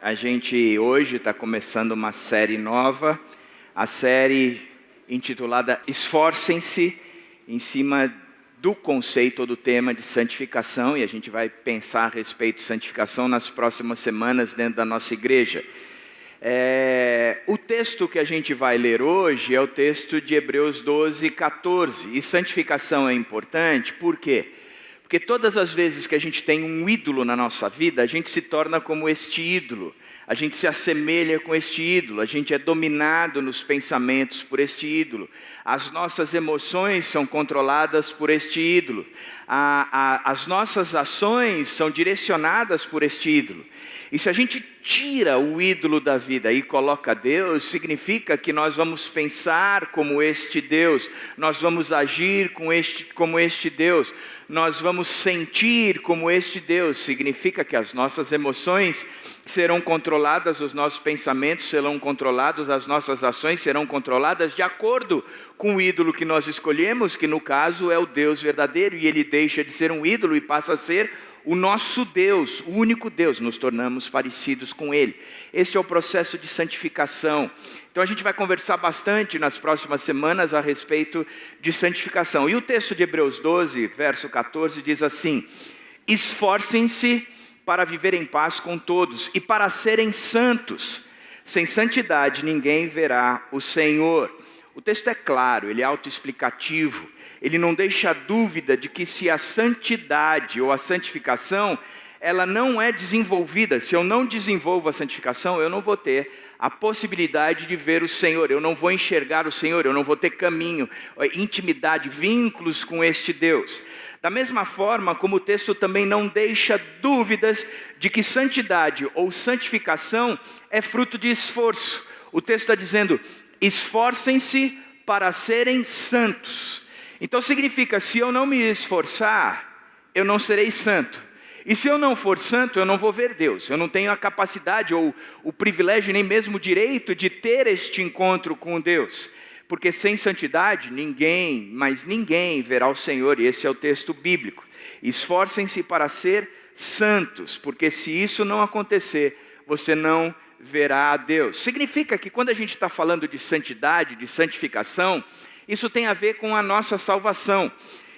A gente hoje está começando uma série nova, a série intitulada Esforcem-se, em cima do conceito ou do tema de santificação, e a gente vai pensar a respeito de santificação nas próximas semanas dentro da nossa igreja. O texto que a gente vai ler hoje é o texto de Hebreus 12, 14, e santificação é importante, por quê? Porque todas as vezes que a gente tem um ídolo na nossa vida, a gente se torna como este ídolo. A gente se assemelha com este ídolo, a gente é dominado nos pensamentos por este ídolo. As nossas emoções são controladas por este ídolo. As nossas ações são direcionadas por este ídolo. E se a gente tira o ídolo da vida e coloca Deus, significa que nós vamos pensar como este Deus, nós vamos agir como este Deus, nós vamos sentir como este Deus. Significa que as nossas emoções serão controladas, os nossos pensamentos serão controlados, as nossas ações serão controladas de acordo com o ídolo que nós escolhemos, que no caso é o Deus verdadeiro, e ele deixa de ser um ídolo e passa a ser o nosso Deus, o único Deus, nos tornamos parecidos com Ele. Este é o processo de santificação. Então a gente vai conversar bastante nas próximas semanas a respeito de santificação. E o texto de Hebreus 12, verso 14, diz assim: esforcem-se para viver em paz com todos e para serem santos. Sem santidade ninguém verá o Senhor. O texto é claro, ele é autoexplicativo. Ele não deixa dúvida de que se a santidade ou a santificação, ela não é desenvolvida, se eu não desenvolvo a santificação, eu não vou ter a possibilidade de ver o Senhor, eu não vou enxergar o Senhor, eu não vou ter caminho, intimidade, vínculos com este Deus. Da mesma forma como o texto também não deixa dúvidas de que santidade ou santificação é fruto de esforço. O texto está dizendo: esforcem-se para serem santos. Então significa, se eu não me esforçar, eu não serei santo. E se eu não for santo, eu não vou ver Deus. Eu não tenho a capacidade ou o privilégio, nem mesmo o direito de ter este encontro com Deus. Porque sem santidade, ninguém, mas ninguém verá o Senhor. E esse é o texto bíblico. Esforcem-se para ser santos, porque se isso não acontecer, você não verá a Deus. Significa que quando a gente está falando de santidade, de santificação, isso tem a ver com a nossa salvação.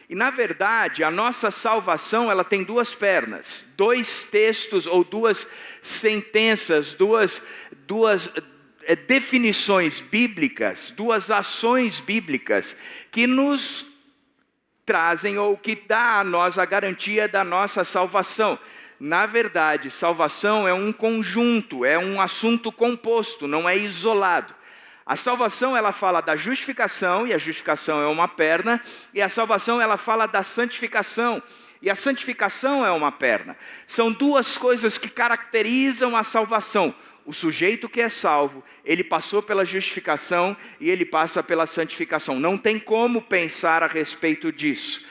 E na verdade, a nossa salvação, ela tem duas pernas, dois textos ou duas sentenças, duas definições bíblicas, duas ações bíblicas que nos trazem ou que dá a nós a garantia da nossa salvação. Na verdade, salvação é um conjunto, é um assunto composto, não é isolado. A salvação, ela fala da justificação, e a justificação é uma perna, e a salvação, ela fala da santificação, e a santificação é uma perna. São duas coisas que caracterizam a salvação. O sujeito que é salvo, ele passou pela justificação e ele passa pela santificação. Não tem como pensar a respeito disso.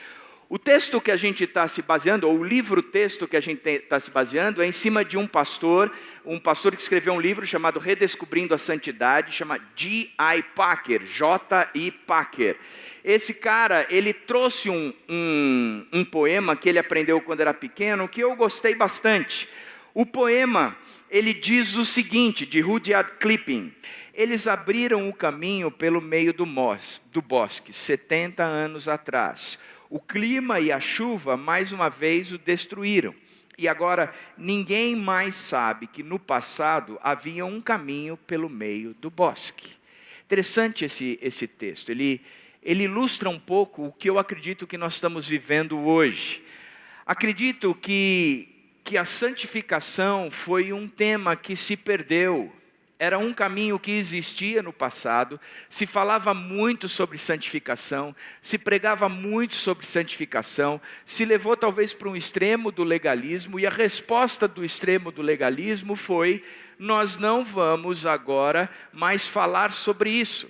O texto que a gente está se baseando, ou o livro-texto que a gente está se baseando, é em cima de um pastor que escreveu um livro chamado Redescobrindo a Santidade, chama J.I. Packer, J.I. Packer. Esse cara, ele trouxe um poema que ele aprendeu quando era pequeno, que eu gostei bastante. O poema, ele diz o seguinte, de Rudyard Kipling: eles abriram o caminho pelo meio do bosque, 70 anos atrás. O clima e a chuva mais uma vez o destruíram. E agora ninguém mais sabe que no passado havia um caminho pelo meio do bosque. Interessante esse texto. Ele ilustra um pouco o que eu acredito que nós estamos vivendo hoje. Acredito que a santificação foi um tema que se perdeu. Era um caminho que existia no passado, se falava muito sobre santificação, se pregava muito sobre santificação, se levou talvez para um extremo do legalismo, e a resposta do extremo do legalismo foi: nós não vamos agora mais falar sobre isso.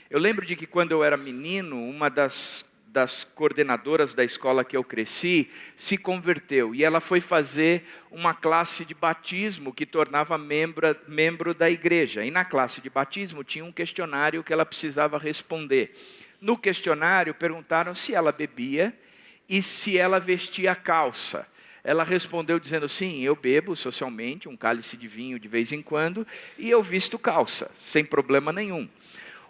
Eu lembro de que quando eu era menino, uma das coordenadoras da escola que eu cresci se converteu, e ela foi fazer uma classe de batismo que tornava membro da igreja, e na classe de batismo tinha um questionário que ela precisava responder. No questionário perguntaram se ela bebia e se ela vestia calça. Ela respondeu dizendo, sim, eu bebo socialmente um cálice de vinho de vez em quando e eu visto calça, sem problema nenhum.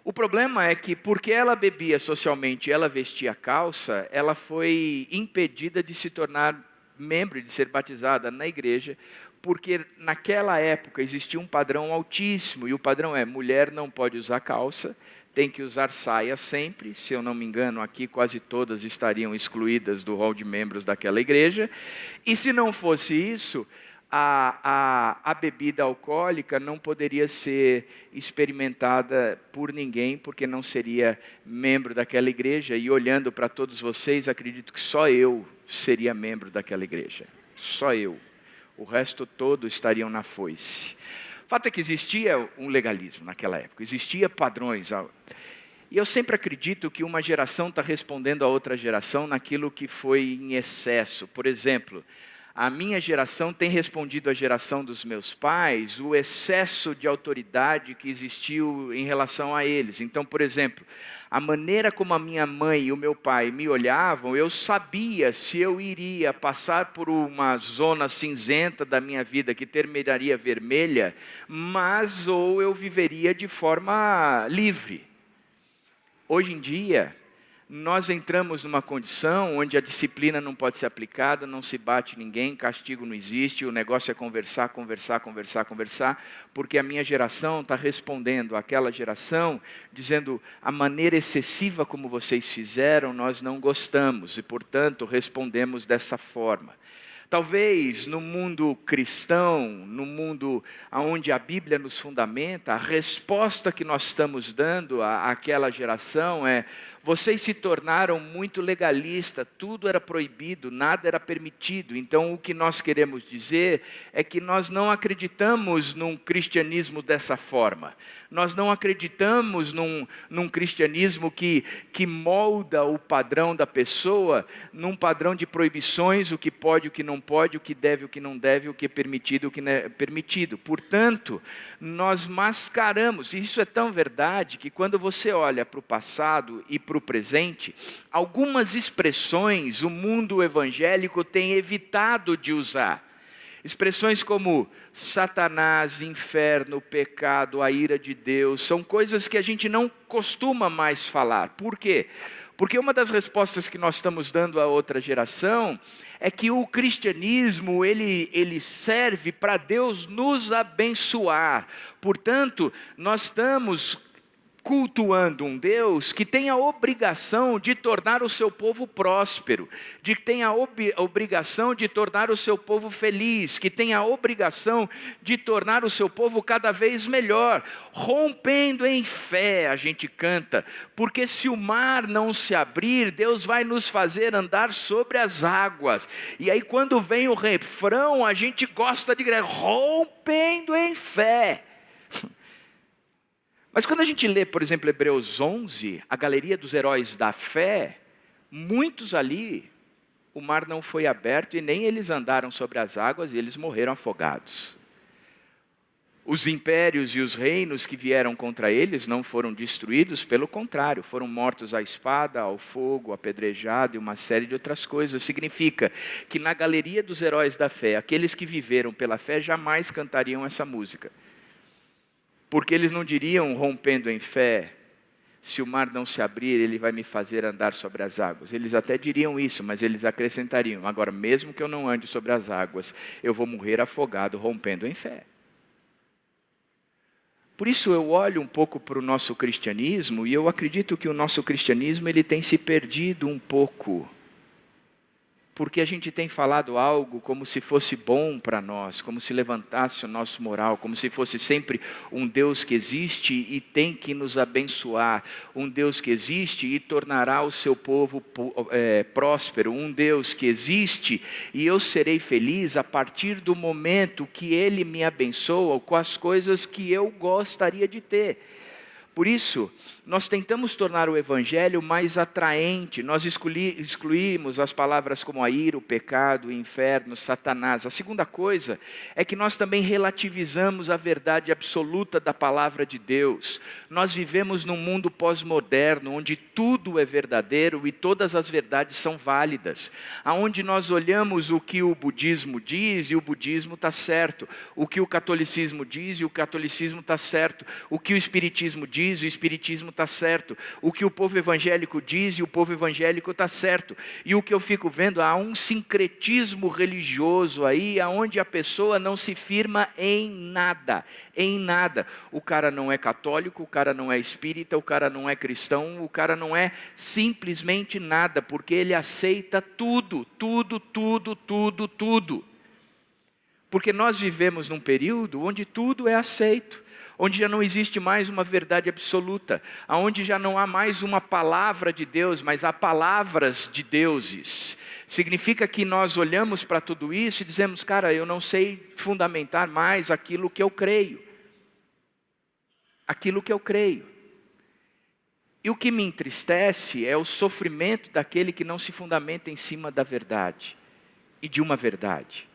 O problema é que porque ela bebia socialmente e ela vestia calça, ela foi impedida de se tornar membro, de ser batizada na igreja, porque naquela época existia um padrão altíssimo, e o padrão é, mulher não pode usar calça, tem que usar saia sempre. Se eu não me engano, aqui quase todas estariam excluídas do rol de membros daquela igreja. E se não fosse isso, a bebida alcoólica não poderia ser experimentada por ninguém, porque não seria membro daquela igreja. E olhando para todos vocês, acredito que só eu seria membro daquela igreja. Só eu. O resto todo estariam na foice. O fato é que existia um legalismo naquela época, existia padrões. E eu sempre acredito que uma geração está respondendo a outra geração naquilo que foi em excesso. Por exemplo, a minha geração tem respondido à geração dos meus pais o excesso de autoridade que existiu em relação a eles. Então, por exemplo, a maneira como a minha mãe e o meu pai me olhavam, eu sabia se eu iria passar por uma zona cinzenta da minha vida que terminaria vermelha, mas ou eu viveria de forma livre. Hoje em dia, nós entramos numa condição onde a disciplina não pode ser aplicada, não se bate ninguém, castigo não existe, o negócio é conversar, porque a minha geração está respondendo àquela geração, dizendo, a maneira excessiva como vocês fizeram, nós não gostamos, e portanto respondemos dessa forma. Talvez no mundo cristão, no mundo onde a Bíblia nos fundamenta, a resposta que nós estamos dando àquela geração é: vocês se tornaram muito legalistas, tudo era proibido, nada era permitido. Então o que nós queremos dizer é que nós não acreditamos num cristianismo dessa forma. Nós não acreditamos num cristianismo que molda o padrão da pessoa, num padrão de proibições, o que pode, o que não pode, o que deve, o que não deve, o que é permitido, o que não é permitido. Portanto, nós mascaramos, e isso é tão verdade que quando você olha para o passado e para o presente, algumas expressões o mundo evangélico tem evitado de usar. Expressões como Satanás, inferno, pecado, a ira de Deus, são coisas que a gente não costuma mais falar. Por quê? Porque uma das respostas que nós estamos dando à outra geração é que o cristianismo, ele serve para Deus nos abençoar. Portanto, nós estamos cultuando um Deus que tem a obrigação de tornar o seu povo próspero, de que tem a obrigação de tornar o seu povo feliz, que tem a obrigação de tornar o seu povo cada vez melhor, rompendo em fé, a gente canta, porque se o mar não se abrir, Deus vai nos fazer andar sobre as águas. E aí quando vem o refrão, a gente gosta de gritar, rompendo em fé. Mas quando a gente lê, por exemplo, Hebreus 11, a galeria dos heróis da fé, muitos ali, o mar não foi aberto e nem eles andaram sobre as águas e eles morreram afogados. Os impérios e os reinos que vieram contra eles não foram destruídos, pelo contrário, foram mortos à espada, ao fogo, apedrejado e uma série de outras coisas. Significa que na galeria dos heróis da fé, aqueles que viveram pela fé jamais cantariam essa música. Porque eles não diriam, rompendo em fé, se o mar não se abrir, ele vai me fazer andar sobre as águas. Eles até diriam isso, mas eles acrescentariam, agora mesmo que eu não ande sobre as águas, eu vou morrer afogado, rompendo em fé. Por isso eu olho um pouco para o nosso cristianismo, e eu acredito que o nosso cristianismo ele tem se perdido um pouco. Porque a gente tem falado algo como se fosse bom para nós, como se levantasse o nosso moral, como se fosse sempre um Deus que existe e tem que nos abençoar, um Deus que existe e tornará o seu povo próspero, um Deus que existe e eu serei feliz a partir do momento que Ele me abençoa com as coisas que eu gostaria de ter. Por isso, nós tentamos tornar o Evangelho mais atraente. Nós excluímos as palavras como a ira, o pecado, o inferno, Satanás. A segunda coisa é que nós também relativizamos a verdade absoluta da palavra de Deus. Nós vivemos num mundo pós-moderno, onde tudo é verdadeiro e todas as verdades são válidas. Aonde nós olhamos o que o budismo diz e o budismo está certo. O que o catolicismo diz e o catolicismo está certo. O que o espiritismo diz, o espiritismo está certo. O que o povo evangélico diz e o povo evangélico está certo. E o que eu fico vendo, há um sincretismo religioso aí, onde a pessoa não se firma em nada. Em nada. O cara não é católico, o cara não é espírita, o cara não é cristão, o cara não é simplesmente nada, porque ele aceita tudo. Porque nós vivemos num período onde tudo é aceito, onde já não existe mais uma verdade absoluta, onde já não há mais uma palavra de Deus, mas há palavras de deuses. Significa que nós olhamos para tudo isso e dizemos, cara, eu não sei fundamentar mais aquilo que eu creio. Aquilo que eu creio. E o que me entristece é o sofrimento daquele que não se fundamenta em cima da verdade e de uma verdade.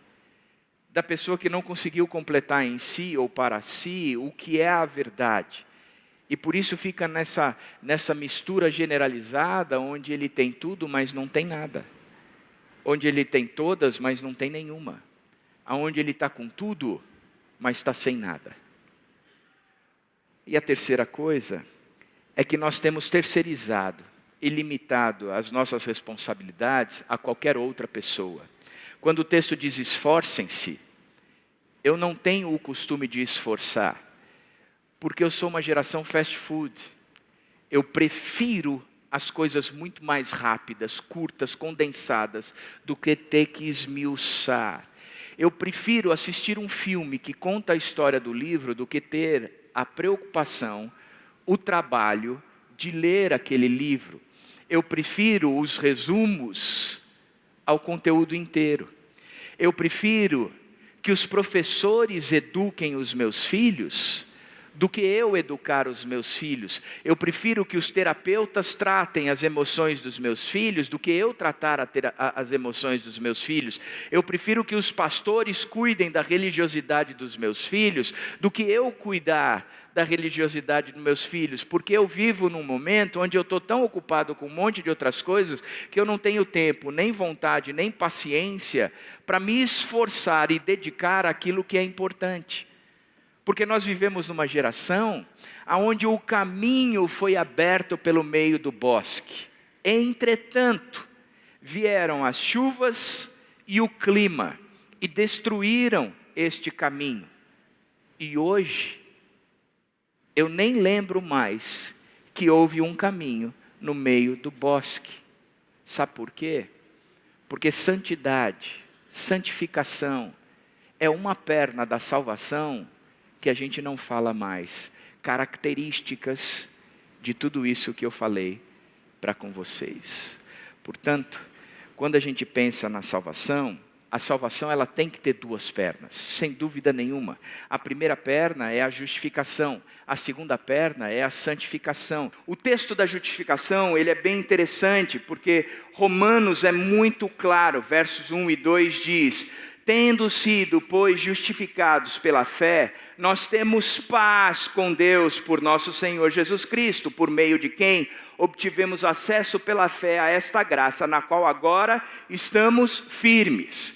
Da pessoa que não conseguiu completar em si ou para si o que é a verdade. E por isso fica nessa mistura generalizada, onde ele tem tudo, mas não tem nada. Onde ele tem todas, mas não tem nenhuma. Onde ele está com tudo, mas está sem nada. E a terceira coisa é que nós temos terceirizado e limitado as nossas responsabilidades a qualquer outra pessoa. Quando o texto diz esforcem-se, eu não tenho o costume de esforçar, porque eu sou uma geração fast food. Eu prefiro as coisas muito mais rápidas, curtas, condensadas, do que ter que esmiuçar. Eu prefiro assistir um filme que conta a história do livro do que ter a preocupação, o trabalho de ler aquele livro. Eu prefiro os resumos ao conteúdo inteiro. Eu prefiro que os professores eduquem os meus filhos do que eu educar os meus filhos. Eu prefiro que os terapeutas tratem as emoções dos meus filhos do que eu tratar as emoções dos meus filhos. Eu prefiro que os pastores cuidem da religiosidade dos meus filhos do que eu cuidar da religiosidade dos meus filhos, porque eu vivo num momento onde eu estou tão ocupado com um monte de outras coisas que eu não tenho tempo, nem vontade, nem paciência para me esforçar e dedicar àquilo que é importante. Porque nós vivemos numa geração onde o caminho foi aberto pelo meio do bosque. Entretanto, vieram as chuvas e o clima e destruíram este caminho. E hoje, eu nem lembro mais que houve um caminho no meio do bosque. Sabe por quê? Porque santidade, santificação, é uma perna da salvação que a gente não fala mais. Características de tudo isso que eu falei para com vocês. Portanto, quando a gente pensa na salvação, a salvação ela tem que ter duas pernas, sem dúvida nenhuma. A primeira perna é a justificação, a segunda perna é a santificação. O texto da justificação ele é bem interessante, porque Romanos é muito claro, versos 1 e 2 diz: tendo sido, pois, justificados pela fé, nós temos paz com Deus por nosso Senhor Jesus Cristo, por meio de quem obtivemos acesso pela fé a esta graça, na qual agora estamos firmes.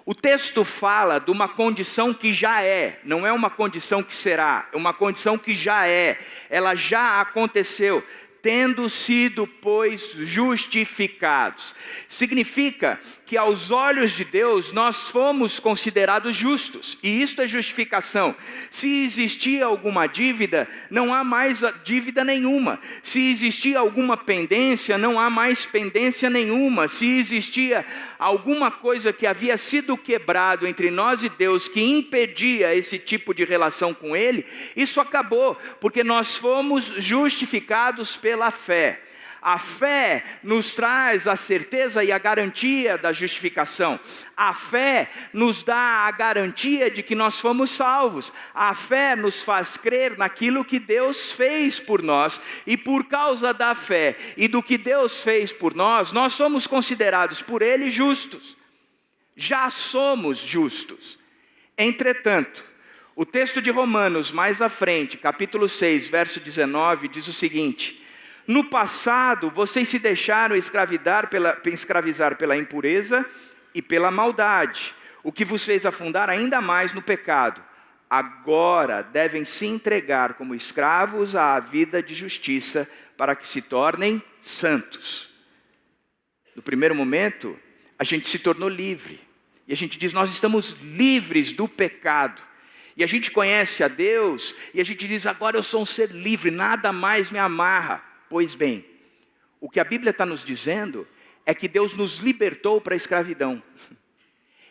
O texto fala de uma condição que já é, não é uma condição que será, é uma condição que já é, ela já aconteceu. Tendo sido, pois, justificados. Significa que aos olhos de Deus nós fomos considerados justos. E isto é justificação. Se existia alguma dívida, não há mais dívida nenhuma. Se existia alguma pendência, não há mais pendência nenhuma. Se existia alguma coisa que havia sido quebrado entre nós e Deus, que impedia esse tipo de relação com Ele, isso acabou, porque nós fomos justificados pela fé. A fé nos traz a certeza e a garantia da justificação. A fé nos dá a garantia de que nós fomos salvos. A fé nos faz crer naquilo que Deus fez por nós. E por causa da fé e do que Deus fez por nós, nós somos considerados por Ele justos. Já somos justos. Entretanto, o texto de Romanos, mais à frente, capítulo 6, verso 19, diz o seguinte: no passado, vocês se deixaram escravizar pela impureza e pela maldade, o que vos fez afundar ainda mais no pecado. Agora devem se entregar como escravos à vida de justiça, para que se tornem santos. No primeiro momento, a gente se tornou livre. E a gente diz, nós estamos livres do pecado. E a gente conhece a Deus, e a gente diz, agora eu sou um ser livre, nada mais me amarra. Pois bem, o que a Bíblia está nos dizendo é que Deus nos libertou para a escravidão.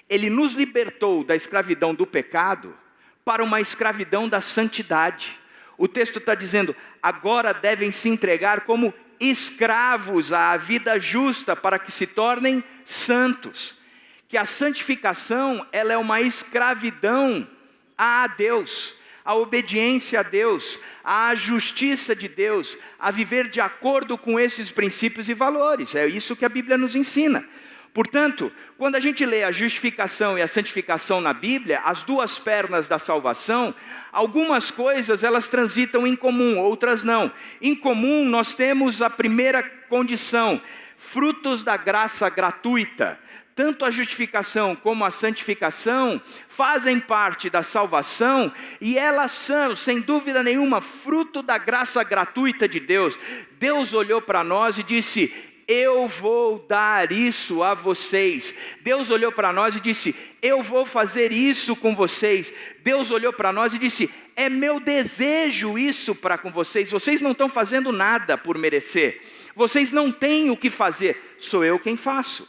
Ele nos libertou da escravidão do pecado para uma escravidão da santidade. O texto está dizendo, agora devem se entregar como escravos à vida justa para que se tornem santos. Que a santificação, ela é uma escravidão a Deus, a obediência a Deus, a justiça de Deus, a viver de acordo com esses princípios e valores. É isso que a Bíblia nos ensina. Portanto, quando a gente lê a justificação e a santificação na Bíblia, as duas pernas da salvação, algumas coisas elas transitam em comum, outras não. Em comum nós temos a primeira condição, frutos da graça gratuita. Tanto a justificação como a santificação fazem parte da salvação e elas são, sem dúvida nenhuma, fruto da graça gratuita de Deus. Deus olhou para nós e disse, eu vou dar isso a vocês. Deus olhou para nós e disse, eu vou fazer isso com vocês. Deus olhou para nós e disse, é meu desejo isso para com vocês. Vocês não estão fazendo nada por merecer. Vocês não têm o que fazer, sou eu quem faço.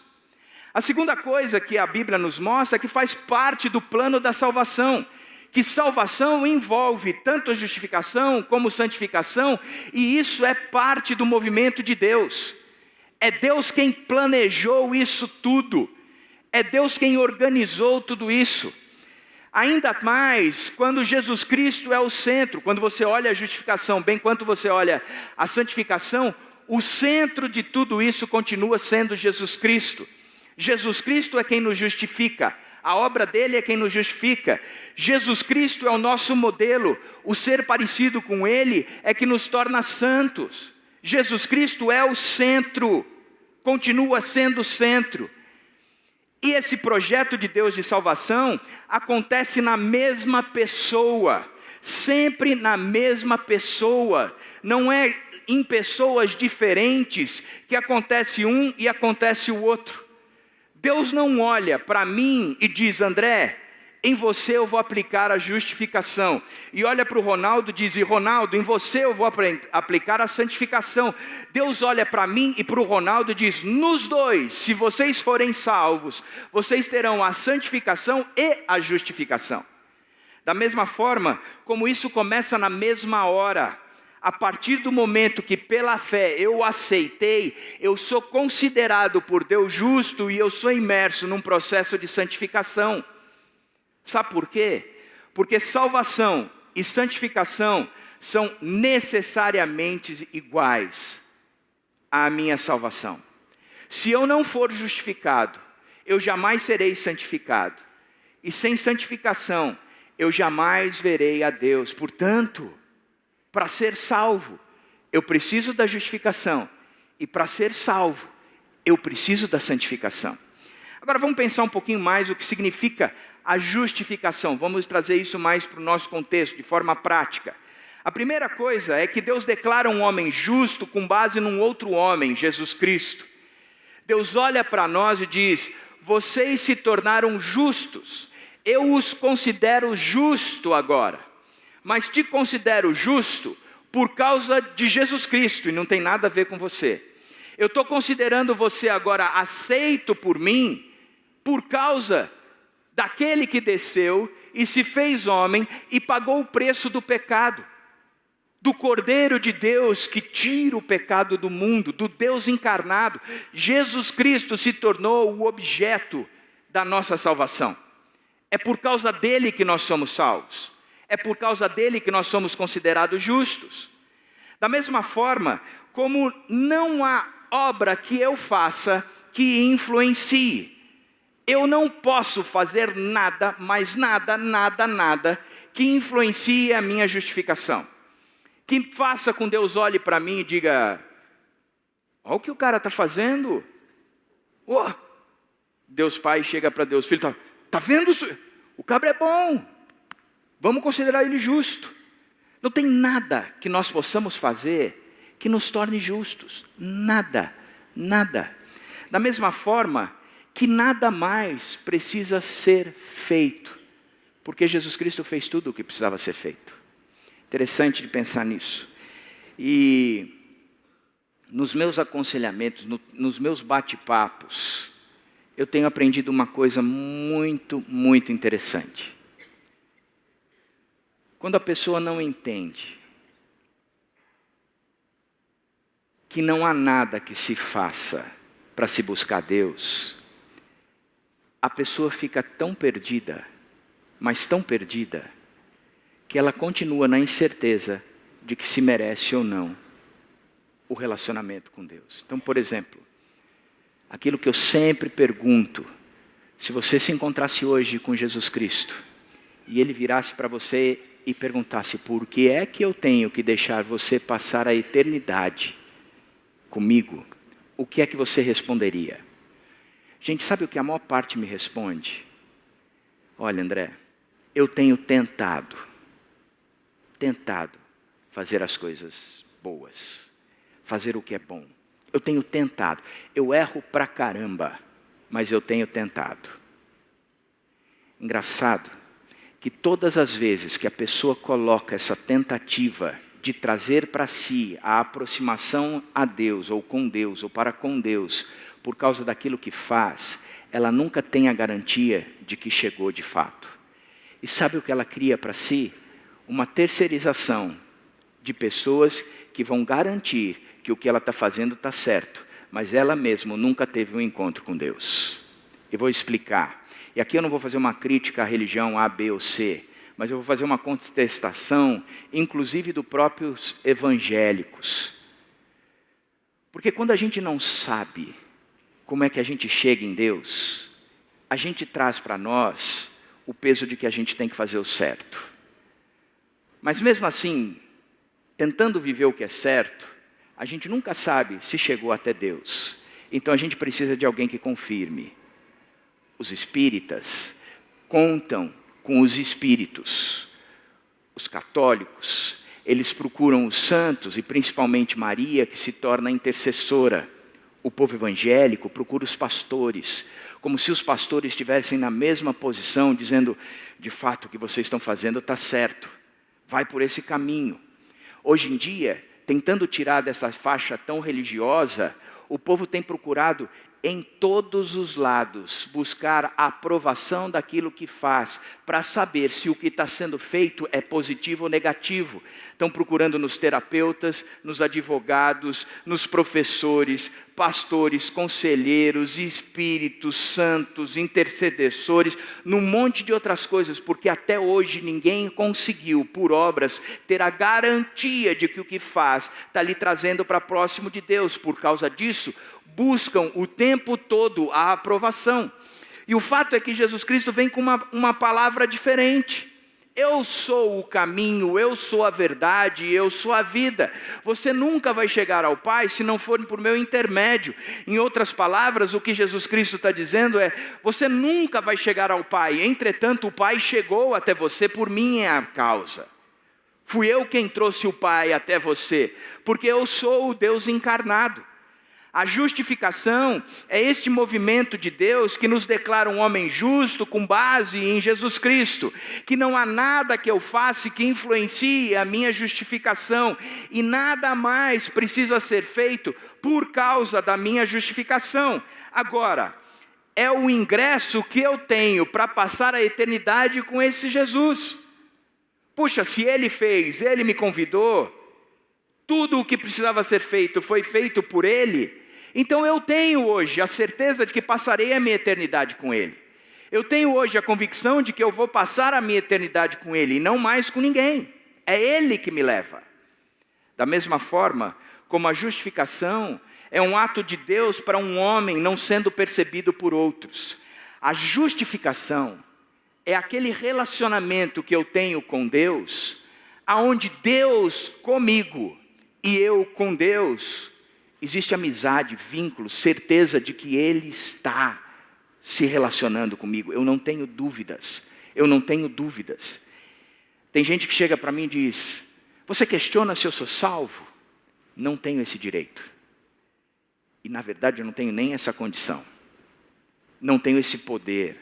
A segunda coisa que a Bíblia nos mostra é que faz parte do plano da salvação. Que salvação envolve tanto a justificação como santificação, e isso é parte do movimento de Deus. É Deus quem planejou isso tudo. É Deus quem organizou tudo isso. Ainda mais quando Jesus Cristo é o centro. Quando você olha a justificação, bem quanto você olha a santificação, o centro de tudo isso continua sendo Jesus Cristo. Jesus Cristo é quem nos justifica. A obra dele é quem nos justifica. Jesus Cristo é o nosso modelo. O ser parecido com ele é que nos torna santos. Jesus Cristo é o centro. Continua sendo o centro. E esse projeto de Deus de salvação acontece na mesma pessoa. Sempre na mesma pessoa. Não é em pessoas diferentes que acontece um e acontece o outro. Deus não olha para mim e diz, André, em você eu vou aplicar a justificação. E olha para o Ronaldo e diz, e Ronaldo, em você eu vou aplicar a santificação. Deus olha para mim e para o Ronaldo e diz, nos dois, se vocês forem salvos, vocês terão a santificação e a justificação. Da mesma forma, como isso começa na mesma hora. A partir do momento que pela fé eu aceitei, eu sou considerado por Deus justo e eu sou imerso num processo de santificação. Sabe por quê? Porque salvação e santificação são necessariamente iguais à minha salvação. Se eu não for justificado, eu jamais serei santificado. E sem santificação, eu jamais verei a Deus. Portanto, para ser salvo, eu preciso da justificação. E para ser salvo, eu preciso da santificação. Agora vamos pensar um pouquinho mais o que significa a justificação. Vamos trazer isso mais para o nosso contexto, de forma prática. A primeira coisa é que Deus declara um homem justo com base num outro homem, Jesus Cristo. Deus olha para nós e diz, vocês se tornaram justos. Eu os considero justo agora. Mas te considero justo por causa de Jesus Cristo, e não tem nada a ver com você. Eu estou considerando você agora aceito por mim, por causa daquele que desceu e se fez homem e pagou o preço do pecado do Cordeiro de Deus que tira o pecado do mundo, do Deus encarnado. Jesus Cristo se tornou o objeto da nossa salvação. É por causa dele que nós somos salvos. É por causa dele que nós somos considerados justos. Da mesma forma, como não há obra que eu faça que influencie. Eu não posso fazer nada, mas nada, que influencie a minha justificação. Que faça com Deus olhe para mim e diga, olha o que o cara está fazendo. Oh, Deus Pai chega para Deus Filho, tá vendo isso? O cabra é bom, vamos considerar ele justo. Não tem nada que nós possamos fazer que nos torne justos. Nada. Da mesma forma que nada mais precisa ser feito, porque Jesus Cristo fez tudo o que precisava ser feito. Interessante de pensar nisso. E nos meus aconselhamentos, nos meus bate-papos, eu tenho aprendido uma coisa muito interessante. Quando a pessoa não entende que não há nada que se faça para se buscar Deus, a pessoa fica tão perdida, mas tão perdida, que ela continua na incerteza de que se merece ou não o relacionamento com Deus. Então, por exemplo, aquilo que eu sempre pergunto, se você se encontrasse hoje com Jesus Cristo, e Ele virasse para você e perguntasse, por que é que eu tenho que deixar você passar a eternidade comigo? O que é que você responderia? Gente, sabe o que a maior parte me responde? Olha, André, eu tenho tentado fazer as coisas boas, fazer o que é bom. Eu tenho tentado, eu erro pra caramba, mas eu tenho tentado. Engraçado que todas as vezes que a pessoa coloca essa tentativa de trazer para si a aproximação a Deus, ou com Deus, ou para com Deus, por causa daquilo que faz, ela nunca tem a garantia de que chegou de fato. E sabe o que ela cria para si? Uma terceirização de pessoas que vão garantir que o que ela está fazendo está certo, mas ela mesma nunca teve um encontro com Deus. Eu vou explicar. E aqui eu não vou fazer uma crítica à religião A, B ou C, mas eu vou fazer uma contestação, inclusive dos próprios evangélicos. Porque quando a gente não sabe como é que a gente chega em Deus, a gente traz para nós o peso de que a gente tem que fazer o certo. Mas mesmo assim, tentando viver o que é certo, a gente nunca sabe se chegou até Deus. Então a gente precisa de alguém que confirme. Os espíritas contam com os espíritos. Os católicos, eles procuram os santos, e principalmente Maria, que se torna intercessora. O povo evangélico procura os pastores, como se os pastores estivessem na mesma posição, dizendo, de fato o que vocês estão fazendo está certo. Vai por esse caminho. Hoje em dia, tentando tirar dessa faixa tão religiosa, o povo tem procurado em todos os lados buscar a aprovação daquilo que faz, para saber se o que está sendo feito é positivo ou negativo. Estão procurando nos terapeutas, nos advogados, nos professores, pastores, conselheiros, espíritos, santos, intercessores, num monte de outras coisas, porque até hoje ninguém conseguiu, por obras, ter a garantia de que o que faz está lhe trazendo para próximo de Deus. Por causa disso, buscam o tempo todo a aprovação. E o fato é que Jesus Cristo vem com uma palavra diferente. Eu sou o caminho, eu sou a verdade, eu sou a vida. Você nunca vai chegar ao Pai se não for por meu intermédio. Em outras palavras, o que Jesus Cristo está dizendo é, você nunca vai chegar ao Pai. Entretanto, o Pai chegou até você por minha causa. Fui eu quem trouxe o Pai até você, porque eu sou o Deus encarnado. A justificação é este movimento de Deus que nos declara um homem justo com base em Jesus Cristo. Que não há nada que eu faça que influencie a minha justificação. E nada mais precisa ser feito por causa da minha justificação. Agora, é o ingresso que eu tenho para passar a eternidade com esse Jesus. Puxa, se Ele fez, Ele me convidou, tudo o que precisava ser feito foi feito por Ele, então eu tenho hoje a certeza de que passarei a minha eternidade com Ele. Eu tenho hoje a convicção de que eu vou passar a minha eternidade com Ele e não mais com ninguém. É Ele que me leva. Da mesma forma, como a justificação é um ato de Deus para um homem não sendo percebido por outros. A justificação é aquele relacionamento que eu tenho com Deus, aonde Deus comigo e eu com Deus, existe amizade, vínculo, certeza de que Ele está se relacionando comigo. Eu não tenho dúvidas. Tem gente que chega para mim e diz: você questiona se eu sou salvo? Não tenho esse direito. E na verdade eu não tenho nem essa condição. Não tenho esse poder.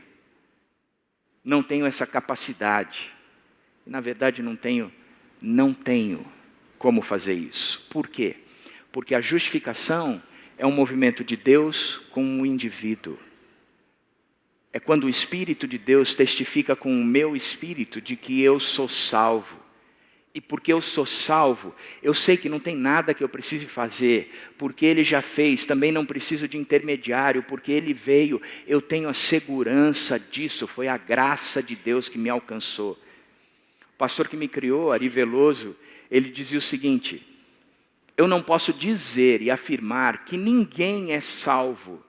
Não tenho essa capacidade. E na verdade não tenho como fazer isso. Por quê? Porque a justificação é um movimento de Deus com o indivíduo. É quando o Espírito de Deus testifica com o meu espírito de que eu sou salvo. E porque eu sou salvo, eu sei que não tem nada que eu precise fazer, porque Ele já fez, também não preciso de intermediário, porque Ele veio, eu tenho a segurança disso, foi a graça de Deus que me alcançou. O pastor que me criou, Ari Veloso, ele dizia o seguinte: eu não posso dizer e afirmar que ninguém é salvo,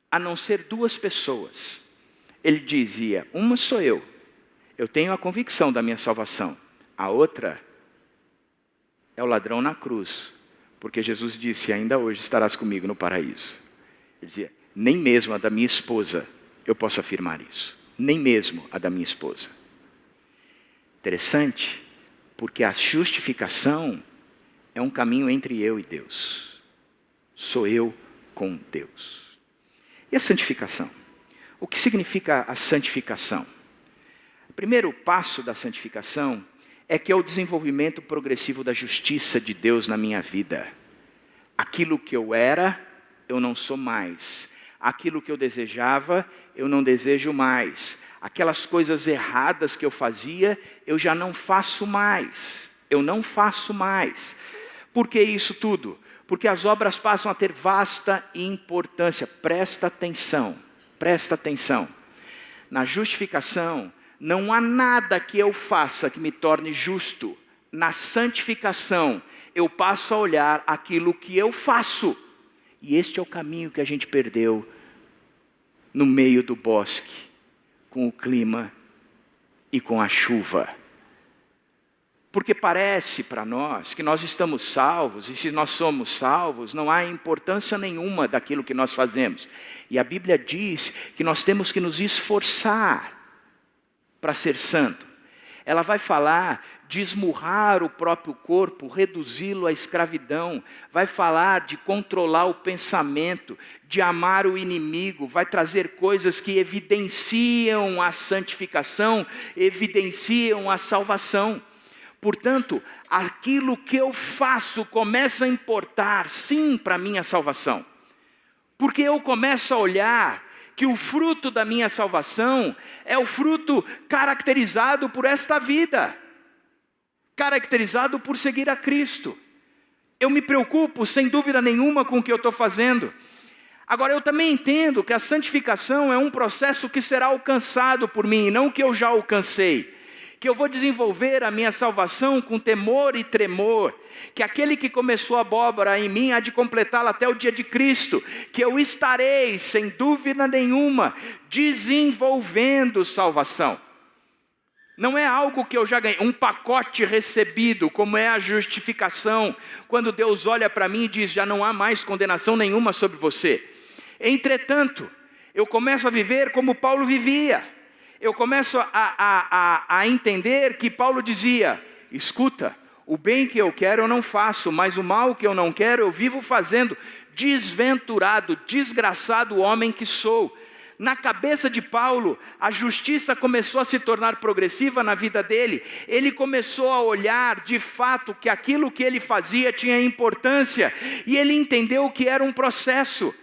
a não ser duas pessoas. Ele dizia: uma sou eu tenho a convicção da minha salvação. A outra é o ladrão na cruz, porque Jesus disse: ainda hoje estarás comigo no paraíso. Ele dizia: nem mesmo a da minha esposa eu posso afirmar isso. Nem mesmo a da minha esposa. Interessante, porque a justificação é um caminho entre eu e Deus. Sou eu com Deus. E a santificação? O que significa a santificação? O primeiro passo da santificação é que é o desenvolvimento progressivo da justiça de Deus na minha vida. Aquilo que eu era, eu não sou mais. Aquilo que eu desejava, eu não desejo mais. Aquelas coisas erradas que eu fazia, eu já não faço mais. Eu não faço mais. Por que isso tudo? Porque as obras passam a ter vasta importância. Presta atenção. Na justificação, não há nada que eu faça que me torne justo. Na santificação, eu passo a olhar aquilo que eu faço. E este é o caminho que a gente perdeu no meio do bosque, com o clima e com a chuva. Porque parece para nós que nós estamos salvos, e se nós somos salvos, não há importância nenhuma daquilo que nós fazemos. E a Bíblia diz que nós temos que nos esforçar para ser santo. Ela vai falar de esmurrar o próprio corpo, reduzi-lo à escravidão. Vai falar de controlar o pensamento, de amar o inimigo. Vai trazer coisas que evidenciam a santificação, evidenciam a salvação. Portanto, aquilo que eu faço começa a importar, sim, para a minha salvação. Porque eu começo a olhar que o fruto da minha salvação é o fruto caracterizado por esta vida. Caracterizado por seguir a Cristo. Eu me preocupo, sem dúvida nenhuma, com o que eu estou fazendo. Agora, eu também entendo que a santificação é um processo que será alcançado por mim, não que eu já alcancei. Que eu vou desenvolver a minha salvação com temor e tremor, que aquele que começou a abóbora em mim há de completá-la até o dia de Cristo, que eu estarei, sem dúvida nenhuma, desenvolvendo salvação. Não é algo que eu já ganhei, um pacote recebido, como é a justificação, quando Deus olha para mim e diz: já não há mais condenação nenhuma sobre você. Entretanto, eu começo a viver como Paulo vivia. Eu começo a entender que Paulo dizia: escuta, o bem que eu quero eu não faço, mas o mal que eu não quero eu vivo fazendo. Desventurado, desgraçado homem que sou. Na cabeça de Paulo, a justiça começou a se tornar progressiva na vida dele. Ele começou a olhar de fato que aquilo que ele fazia tinha importância. E ele entendeu que era um processo.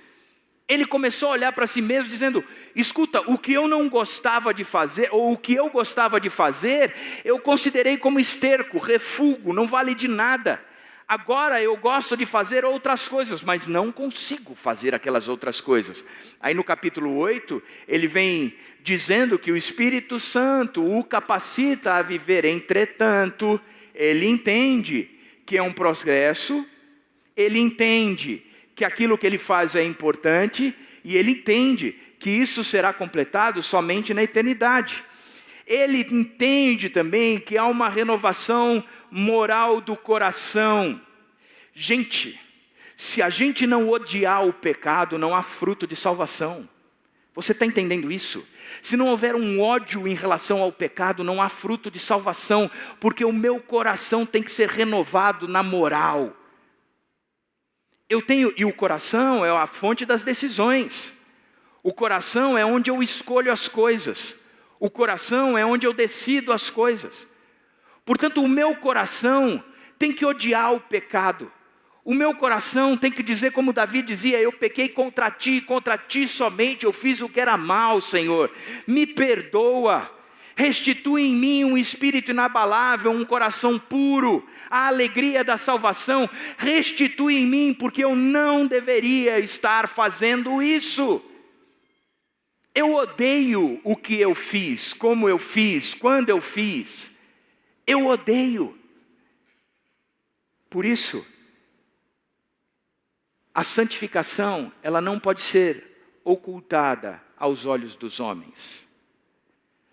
Ele começou a olhar para si mesmo dizendo: escuta, o que eu não gostava de fazer, ou o que eu gostava de fazer, eu considerei como esterco, refúgio, não vale de nada. Agora eu gosto de fazer outras coisas, mas não consigo fazer aquelas outras coisas. Aí no capítulo 8, ele vem dizendo que o Espírito Santo o capacita a viver. Entretanto, ele entende que é um processo, ele entende que aquilo que ele faz é importante, e ele entende que isso será completado somente na eternidade. Ele entende também que há uma renovação moral do coração. Gente, se a gente não odiar o pecado, não há fruto de salvação. Você está entendendo isso? Se não houver um ódio em relação ao pecado, não há fruto de salvação, porque o meu coração tem que ser renovado na moral. E o coração é a fonte das decisões. O coração é onde eu escolho as coisas. O coração é onde eu decido as coisas. Portanto, o meu coração tem que odiar o pecado. O meu coração tem que dizer como Davi dizia: eu pequei contra ti somente, eu fiz o que era mal, Senhor. Me perdoa, restitui em mim um espírito inabalável, um coração puro, a alegria da salvação. Restitui em mim, porque eu não deveria estar fazendo isso. Eu odeio o que eu fiz, como eu fiz, quando eu fiz. Eu odeio. Por isso, a santificação, ela não pode ser ocultada aos olhos dos homens.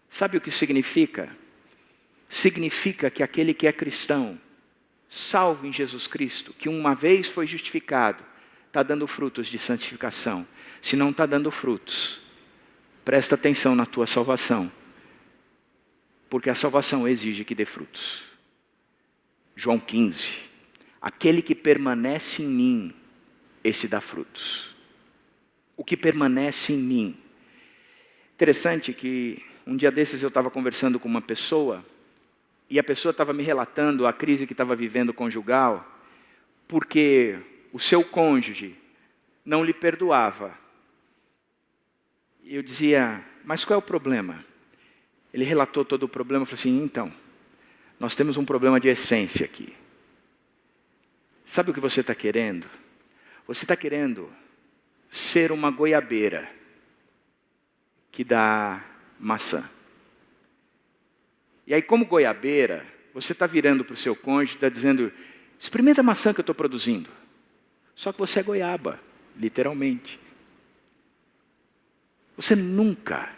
Sabe o que significa? Significa que aquele que é cristão, salvo em Jesus Cristo, que uma vez foi justificado, está dando frutos de santificação. Se não está dando frutos, presta atenção na tua salvação, porque a salvação exige que dê frutos. João 15, aquele que permanece em mim, esse dá frutos. O que permanece em mim. Interessante que um dia desses eu estava conversando com uma pessoa, e a pessoa estava me relatando a crise que estava vivendo conjugal, porque o seu cônjuge não lhe perdoava. E eu dizia: mas qual é o problema? Ele relatou todo o problema e falou assim: então, nós temos um problema de essência aqui. Sabe o que você está querendo? Você está querendo ser uma goiabeira que dá maçã. E aí, como goiabeira, você está virando para o seu cônjuge e está dizendo: experimenta a maçã que eu estou produzindo. Só que você é goiaba, literalmente. Você nunca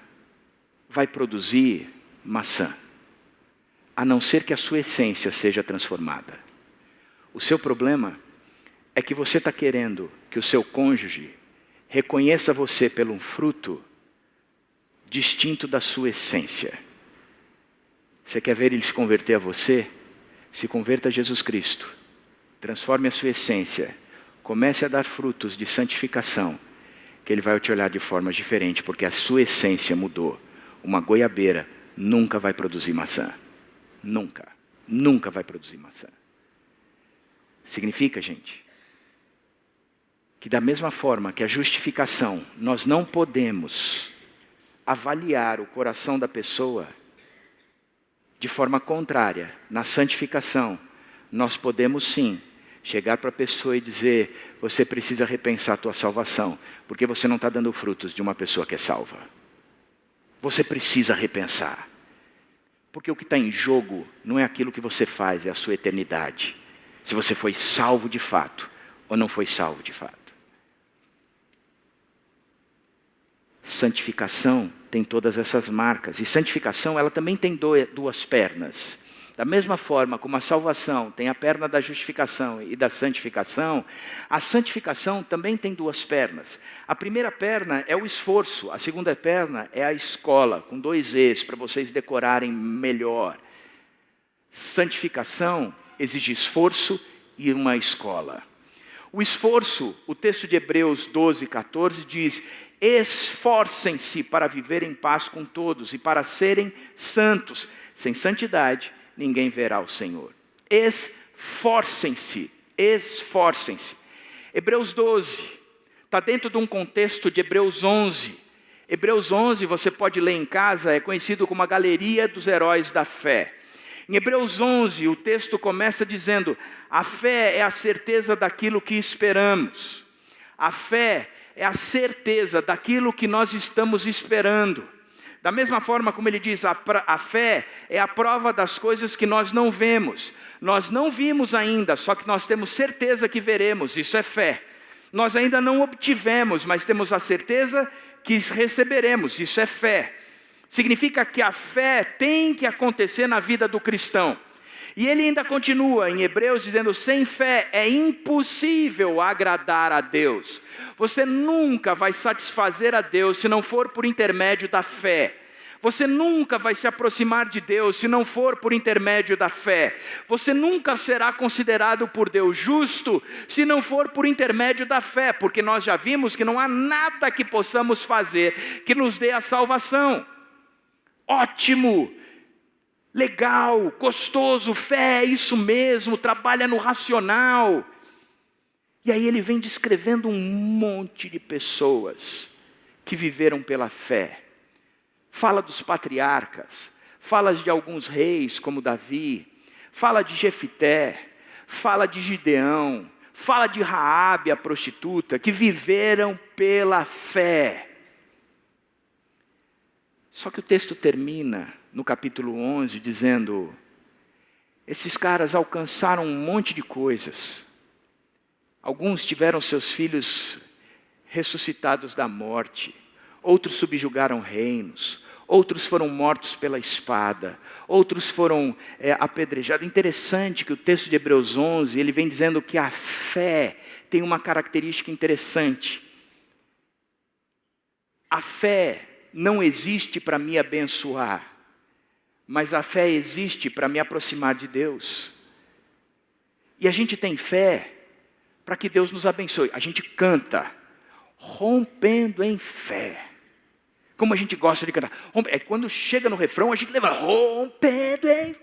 vai produzir maçã, a não ser que a sua essência seja transformada. O seu problema é que você está querendo que o seu cônjuge reconheça você pelo um fruto distinto da sua essência. Você quer ver ele se converter a você? Se converta a Jesus Cristo. Transforme a sua essência. Comece a dar frutos de santificação, que ele vai te olhar de forma diferente, porque a sua essência mudou. Uma goiabeira nunca vai produzir maçã. Nunca. Nunca vai produzir maçã. Significa, gente, que da mesma forma que a justificação, nós não podemos avaliar o coração da pessoa de forma contrária. Na santificação, nós podemos sim chegar para a pessoa e dizer: você precisa repensar a tua salvação, porque você não está dando frutos de uma pessoa que é salva. Você precisa repensar. Porque o que está em jogo não é aquilo que você faz, é a sua eternidade. Se você foi salvo de fato ou não foi salvo de fato. Santificação tem todas essas marcas. E santificação, ela também tem duas pernas. Da mesma forma como a salvação tem a perna da justificação e da santificação, a santificação também tem duas pernas. A primeira perna é o esforço, a segunda perna é a escola, com 2 Es, para vocês decorarem melhor. Santificação exige esforço e uma escola. O esforço, o texto de Hebreus 12, 14 diz: esforcem-se para viver em paz com todos e para serem santos. Sem santidade, ninguém verá o Senhor. Esforcem-se, esforcem-se. Hebreus 12, está dentro de um contexto de Hebreus 11. Hebreus 11, você pode ler em casa, é conhecido como a galeria dos heróis da fé. Em Hebreus 11, o texto começa dizendo: a fé é a certeza daquilo que esperamos. A fé é a certeza daquilo que nós estamos esperando. Da mesma forma como ele diz, a fé é a prova das coisas que nós não vemos. Nós não vimos ainda, só que nós temos certeza que veremos, isso é fé. Nós ainda não obtivemos, mas temos a certeza que receberemos, isso é fé. Significa que a fé tem que acontecer na vida do cristão. E ele ainda continua em Hebreus dizendo: sem fé é impossível agradar a Deus. Você nunca vai satisfazer a Deus se não for por intermédio da fé. Você nunca vai se aproximar de Deus se não for por intermédio da fé. Você nunca será considerado por Deus justo se não for por intermédio da fé, porque nós já vimos que não há nada que possamos fazer que nos dê a salvação. Ótimo! Legal, gostoso, fé, isso mesmo, trabalha no racional. E aí ele vem descrevendo um monte de pessoas que viveram pela fé. Fala dos patriarcas, fala de alguns reis como Davi, fala de Jefité, fala de Gideão, fala de Raabe, a prostituta, que viveram pela fé. Só que o texto termina no capítulo 11 dizendo: esses caras alcançaram um monte de coisas. Alguns tiveram seus filhos ressuscitados da morte, outros subjugaram reinos, outros foram mortos pela espada, outros foram apedrejados. Interessante que o texto de Hebreus 11, ele vem dizendo que a fé tem uma característica interessante. A fé não existe para me abençoar, mas a fé existe para me aproximar de Deus. E a gente tem fé para que Deus nos abençoe. A gente canta, rompendo em fé. Como a gente gosta de cantar. Quando chega no refrão, a gente leva, rompendo em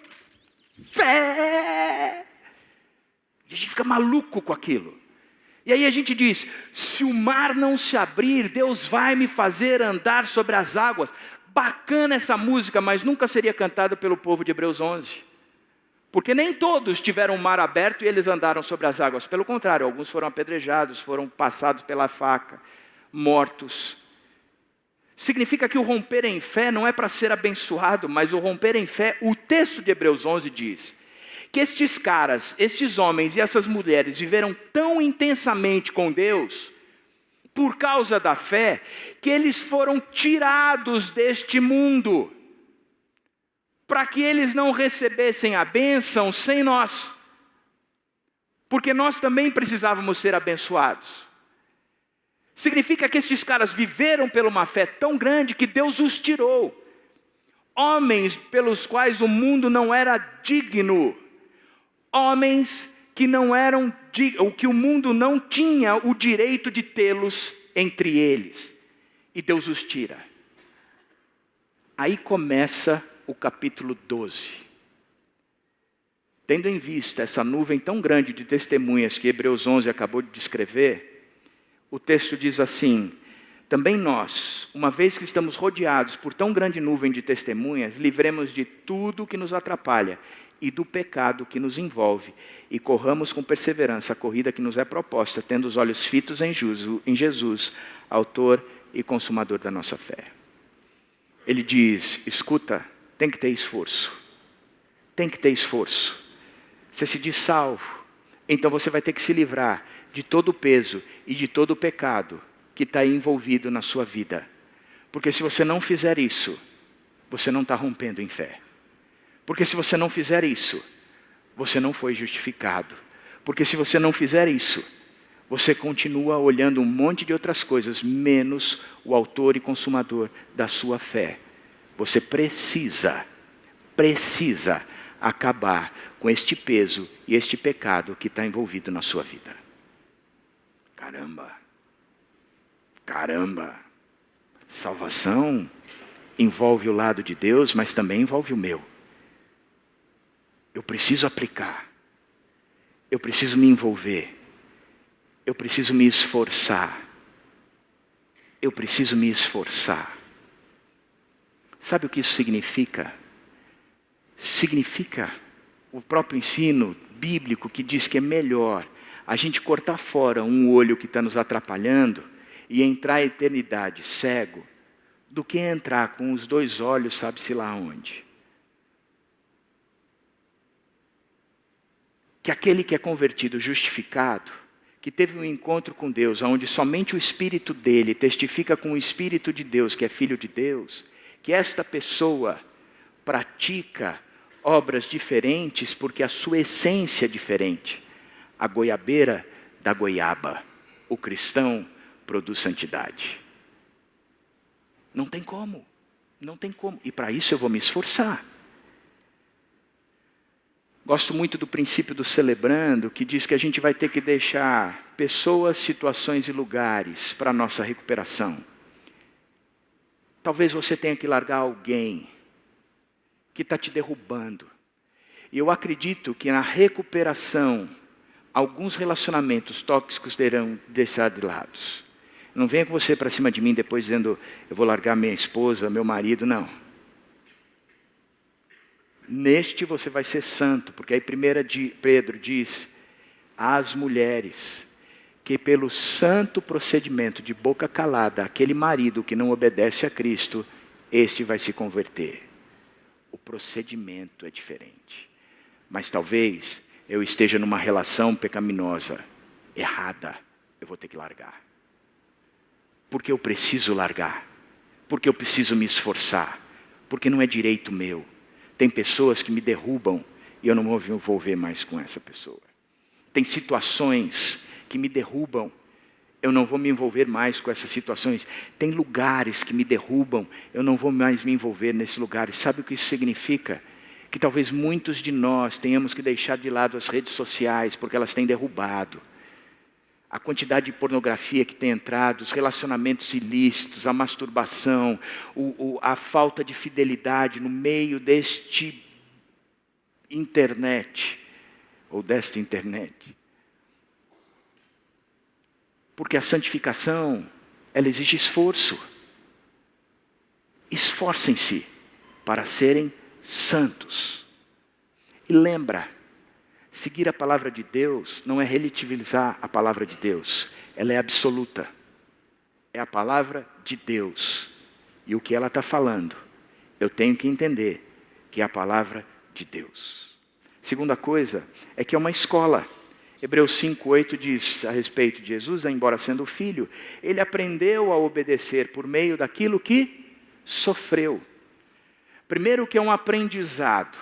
fé. E a gente fica maluco com aquilo. E aí a gente diz: se o mar não se abrir, Deus vai me fazer andar sobre as águas. Bacana essa música, mas nunca seria cantada pelo povo de Hebreus 11. Porque nem todos tiveram o mar aberto e eles andaram sobre as águas. Pelo contrário, alguns foram apedrejados, foram passados pela faca, mortos. Significa que o romper em fé não é para ser abençoado, mas o romper em fé, o texto de Hebreus 11 diz que estes caras, estes homens e essas mulheres viveram tão intensamente com Deus, por causa da fé, que eles foram tirados deste mundo, para que eles não recebessem a bênção sem nós, porque nós também precisávamos ser abençoados. Significa que estes caras viveram por uma fé tão grande que Deus os tirou. Homens pelos quais o mundo não era digno. Homens que não eram, ou que o mundo não tinha o direito de tê-los entre eles. E Deus os tira. Aí começa o capítulo 12. Tendo em vista essa nuvem tão grande de testemunhas que Hebreus 11 acabou de descrever, o texto diz assim: também nós, uma vez que estamos rodeados por tão grande nuvem de testemunhas, livremos de tudo que nos atrapalha e do pecado que nos envolve, e corramos com perseverança a corrida que nos é proposta, tendo os olhos fitos em Jesus, autor e consumador da nossa fé. Ele diz: escuta, tem que ter esforço. Tem que ter esforço. Você se diz salvo, então você vai ter que se livrar de todo o peso e de todo o pecado que está envolvido na sua vida. Porque se você não fizer isso, você não está rompendo em fé. Porque se você não fizer isso, você não foi justificado. Porque se você não fizer isso, você continua olhando um monte de outras coisas, menos o autor e consumador da sua fé. Você precisa acabar com este peso e este pecado que está envolvido na sua vida. Caramba, salvação envolve o lado de Deus, mas também envolve o meu. Eu preciso aplicar, eu preciso me envolver, eu preciso me esforçar, Sabe o que isso significa? significa o próprio ensino bíblico que diz que é melhor a gente cortar fora um olho que está nos atrapalhando e entrar à eternidade cego, do que entrar com os 2 olhos sabe-se lá onde. Que aquele que é convertido, justificado, que teve um encontro com Deus, onde somente o Espírito dele testifica com o Espírito de Deus, que é Filho de Deus, que esta pessoa pratica obras diferentes porque a sua essência é diferente. A goiabeira da goiaba, o cristão produz santidade. Não tem como, não tem como. E para isso eu vou me esforçar. Gosto muito do princípio do celebrando, que diz que a gente vai ter que deixar pessoas, situações e lugares para a nossa recuperação. Talvez você tenha que largar alguém que está te derrubando. E eu acredito que na recuperação, alguns relacionamentos tóxicos terão deixar de lado. Não venha com você para cima de mim depois dizendo, eu vou largar minha esposa, meu marido, não. Neste você vai ser santo, porque aí 1 Pedro diz, às mulheres, que pelo santo procedimento de boca calada, aquele marido que não obedece a Cristo, este vai se converter. O procedimento é diferente. Mas talvez eu esteja numa relação pecaminosa, errada, eu vou ter que largar. Porque eu preciso largar. Porque eu preciso me esforçar. Porque não é direito meu. Tem pessoas que me derrubam e eu não vou me envolver mais com essa pessoa. Tem situações que me derrubam, eu não vou me envolver mais com essas situações. Tem lugares que me derrubam, eu não vou mais me envolver nesses lugares. Sabe o que isso significa? Que talvez muitos de nós tenhamos que deixar de lado as redes sociais, porque elas têm derrubado. A quantidade de pornografia que tem entrado, os relacionamentos ilícitos, a masturbação, a falta de fidelidade no meio deste internet, ou desta internet. Porque a santificação, ela exige esforço. Esforcem-se para serem santos. E lembra, seguir a palavra de Deus não é relativizar a palavra de Deus. Ela é absoluta. É a palavra de Deus. E o que ela está falando, eu tenho que entender que é a palavra de Deus. Segunda coisa é que é uma escola. Hebreus 5:8 diz a respeito de Jesus, embora sendo filho, ele aprendeu a obedecer por meio daquilo que sofreu. Primeiro, que é um aprendizado,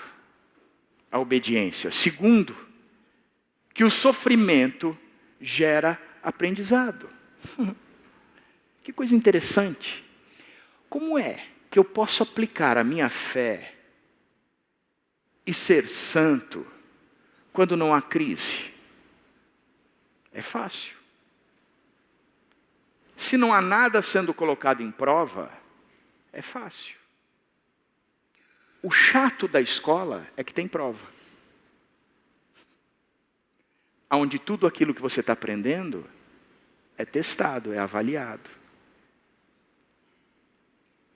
a obediência. Segundo, que o sofrimento gera aprendizado. Que coisa interessante. Como é que eu posso aplicar a minha fé e ser santo quando não há crise? É fácil. Se não há nada sendo colocado em prova, é fácil. O chato da escola é que tem prova. Onde tudo aquilo que você está aprendendo é testado, é avaliado.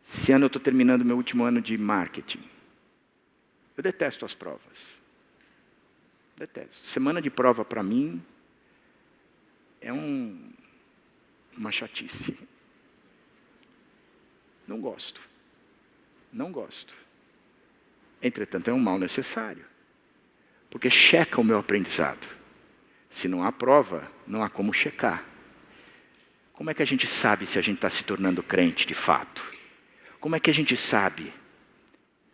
Esse ano eu estou terminando meu último ano de marketing. Eu detesto as provas. Detesto. Semana de prova para mim é uma chatice. Não gosto. Não gosto. Entretanto, é um mal necessário. Porque checa o meu aprendizado. Se não há prova, não há como checar. Como é que a gente sabe se a gente está se tornando crente de fato? Como é que a gente sabe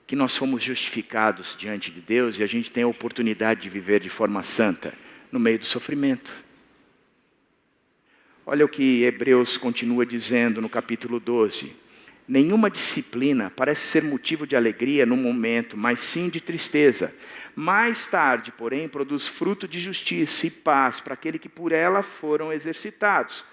que nós fomos justificados diante de Deus e a gente tem a oportunidade de viver de forma santa no meio do sofrimento? Olha o que Hebreus continua dizendo no capítulo 12. Nenhuma disciplina parece ser motivo de alegria no momento, mas sim de tristeza. Mais tarde, porém, produz fruto de justiça e paz para aquele que por ela foram exercitados.